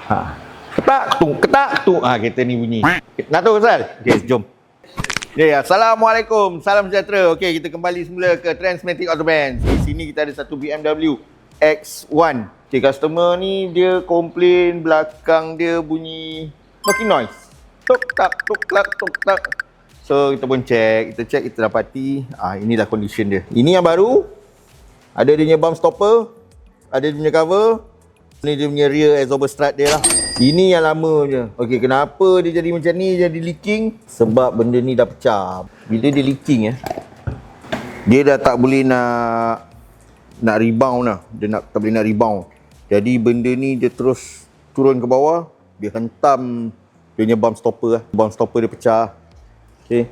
Ketak, ketuk, ketak, ketuk. Kereta ni bunyi. Nak tahu pasal? Okey, jom. Assalamualaikum. Salam sejahtera. Okey, kita kembali semula ke Transmatic Autobands. Di sini kita ada satu BMW X1. Okey, customer ni dia komplain belakang dia bunyi knocking noise. Tuk tak, tuk tak, tuk tak. So, kita pun check. Kita dapati inilah condition dia. Ini yang baru. Ada dia punya bump stopper. Ada dia punya cover. Ni dia punya rear absorber strut dia lah. Ini yang lama je. Okey, kenapa dia jadi macam ni, jadi leaking? Sebab benda ni dah pecah. Bila dia leaking dia dah tak boleh nak rebound lah. Dia tak boleh nak rebound. Jadi benda ni dia terus turun ke bawah, dia hentam dia punya bump stopper lah. Bump stopper dia pecah. Okey.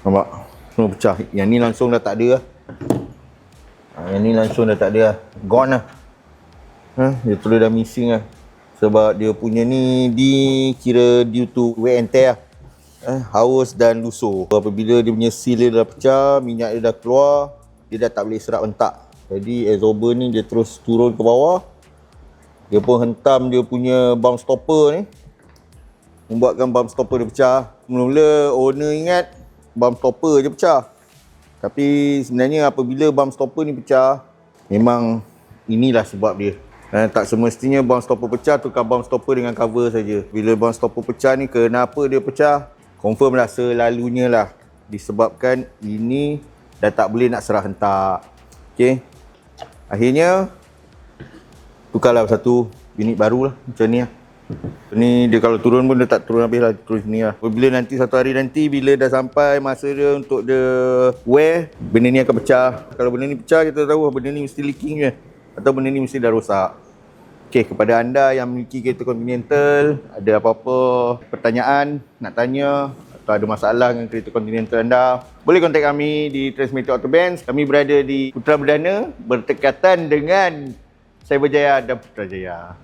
Nampak? Semua pecah. Yang ni langsung dah tak ada lah. Yang ni langsung dah tak ada lah. Gone lah. Dia terus dah missing lah. Sebab dia punya ni dikira due to wear and tear lah. Haus dan lusuh. Apabila dia punya seal dia dah pecah, minyak dia dah keluar, dia dah tak boleh serap hentak. Jadi absorber ni dia terus turun ke bawah. Dia pun hentam dia punya bump stopper ni, membuatkan bump stopper dia pecah. Mula-mula owner ingat bump stopper je pecah. Tapi sebenarnya apabila bump stopper ni pecah, memang inilah sebab dia. Tak semestinya bump stopper pecah, tukar bump stopper dengan cover saja. Bila bump stopper pecah ni, kenapa dia pecah? Confirm lah selalunya lah disebabkan ini dah tak boleh nak serah hentak. Okey. Akhirnya tukarlah satu unit baru lah macam ni lah. Ni dia kalau turun pun dia tak turun habis lah, turun sini lah. Bila nanti satu hari nanti, bila dah sampai masa dia untuk dia wear, benda ni akan pecah. Kalau benda ni pecah, kita tahu benda ni mesti leaking je, atau benda ni mesti dah rosak. Okey, kepada anda yang memiliki kereta Continental, ada apa-apa pertanyaan nak tanya atau ada masalah dengan kereta Continental anda, boleh kontak kami di Transmatic Autobands. Kami berada di Putra Berdana, berdekatan dengan Cyberjaya dan Putrajaya.